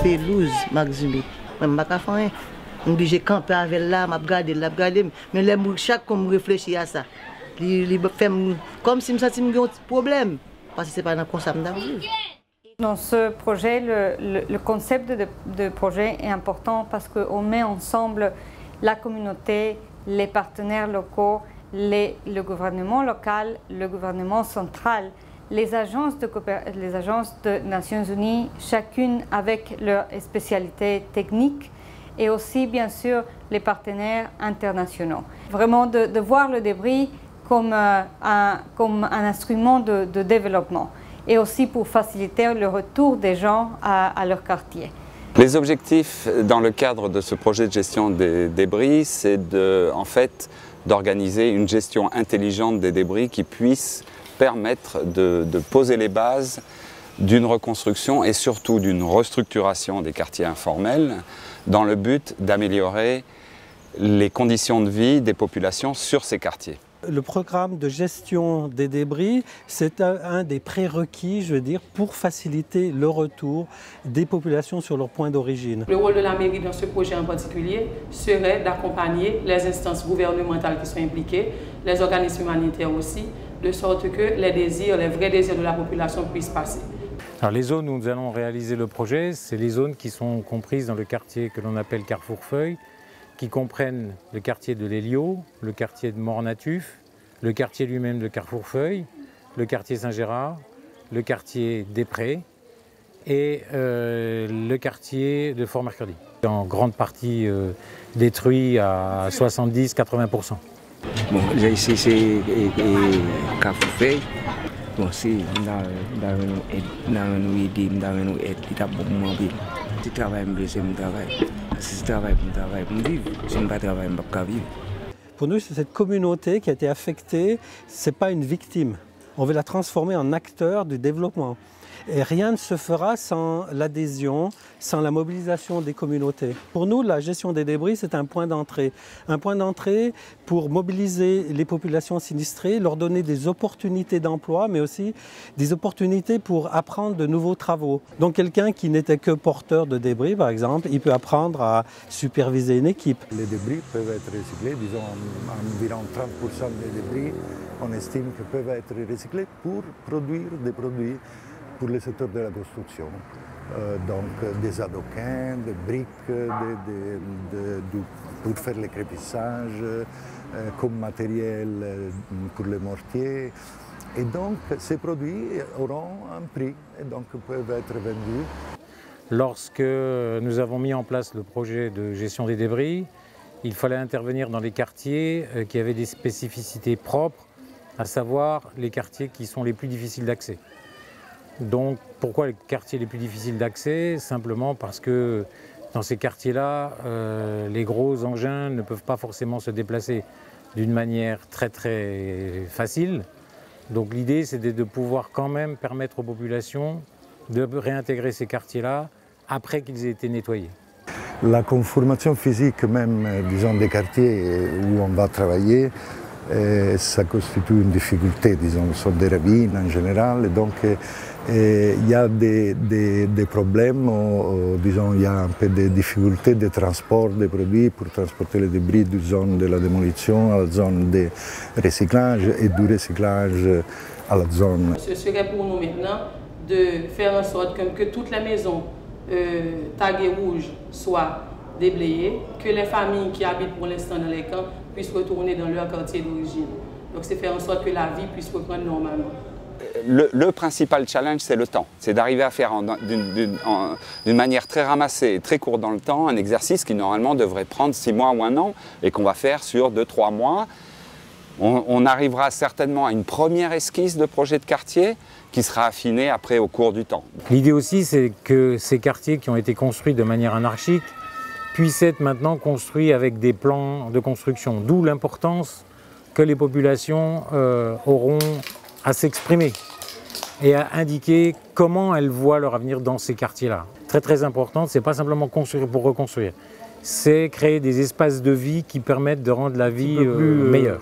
Pelouse, Maxime. Je ne sais pas faire. Je suis obligé de camper avec là, je regarde, mais chaque fois que je réfléchis à ça, il fait comme si je sentais un problème. Parce que ce n'est pas dans le ça que je Dans ce projet, le concept de projet est important parce qu'on met ensemble la communauté, les partenaires locaux, le gouvernement local, le gouvernement central, les agences de Nations Unies, chacune avec leur spécialité technique, et aussi bien sûr les partenaires internationaux. Vraiment de voir le débris comme un instrument de développement et aussi pour faciliter le retour des gens à leur quartier. Les objectifs dans le cadre de ce projet de gestion des débris, c'est en fait d'organiser une gestion intelligente des débris qui puisse permettre de poser les bases d'une reconstruction et surtout d'une restructuration des quartiers informels dans le but d'améliorer les conditions de vie des populations sur ces quartiers. Le programme de gestion des débris, c'est un des prérequis, je veux dire, pour faciliter le retour des populations sur leur point d'origine. Le rôle de la mairie dans ce projet en particulier serait d'accompagner les instances gouvernementales qui sont impliquées, les organismes humanitaires aussi, de sorte que les vrais désirs de la population puissent passer. Alors les zones où nous allons réaliser le projet, c'est les zones qui sont comprises dans le quartier que l'on appelle Carrefour-Feuille, qui comprennent le quartier de l'Héliot, le quartier de Mornatuf, le quartier lui-même de Carrefour-Feuille, le quartier Saint-Gérard, le quartier des Prés et le quartier de Fort-Mercredi. En grande partie détruit à 70-80%. Bon, ici c'est Carrefour-Feuille. Bon, c'est Pour nous, cette communauté qui a été affectée, ce n'est pas une victime. On veut la transformer en acteur du développement. Et rien ne se fera sans l'adhésion, sans la mobilisation des communautés. Pour nous, la gestion des débris, c'est un point d'entrée. Un point d'entrée pour mobiliser les populations sinistrées, leur donner des opportunités d'emploi, mais aussi des opportunités pour apprendre de nouveaux travaux. Donc quelqu'un qui n'était que porteur de débris, par exemple, il peut apprendre à superviser une équipe. Les débris peuvent être recyclés, disons environ 30% des débris, on estime que peuvent être recyclés pour produire des produits pour le secteur de la construction. Donc des adoquins, des briques, pour faire les crépissages, comme matériel pour les mortiers. Et donc ces produits auront un prix et donc peuvent être vendus. Lorsque nous avons mis en place le projet de gestion des débris, il fallait intervenir dans les quartiers qui avaient des spécificités propres, à savoir les quartiers qui sont les plus difficiles d'accès. Donc pourquoi les quartiers les plus difficiles d'accès? Simplement parce que dans ces quartiers-là, les gros engins ne peuvent pas forcément se déplacer d'une manière très facile. Donc l'idée c'est de pouvoir quand même permettre aux populations de réintégrer ces quartiers-là après qu'ils aient été nettoyés. La conformation physique même, disons, des quartiers où on va travailler, ça constitue une difficulté, disons, sur des ravines en général. Et donc, il y a des problèmes, disons, il y a un peu de difficultés de transport des produits pour transporter les débris de la zone de la démolition à la zone de recyclage et du recyclage à la zone. Ce serait pour nous maintenant de faire en sorte que toutes les maisons taguées rouges soient déblayées, que les familles qui habitent pour l'instant dans les camps puissent retourner dans leur quartier d'origine. Donc c'est faire en sorte que la vie puisse reprendre normalement. Le principal challenge, c'est le temps. C'est d'arriver à faire d'une manière très ramassée et très courte dans le temps un exercice qui normalement devrait prendre 6 mois ou 1 an et qu'on va faire sur 2-3 mois. On arrivera certainement à une première esquisse de projet de quartier qui sera affinée après au cours du temps. L'idée aussi, c'est que ces quartiers qui ont été construits de manière anarchique puissent être maintenant construits avec des plans de construction, d'où l'importance que les populations auront à s'exprimer et à indiquer comment elles voient leur avenir dans ces quartiers-là. Très important, ce n'est pas simplement construire pour reconstruire, c'est créer des espaces de vie qui permettent de rendre la vie meilleure.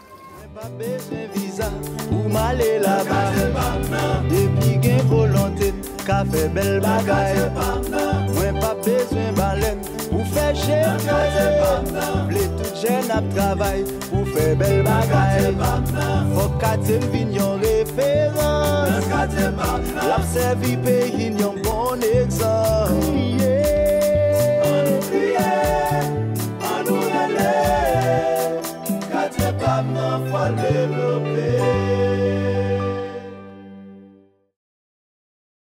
La servi pays, yon bon exemple.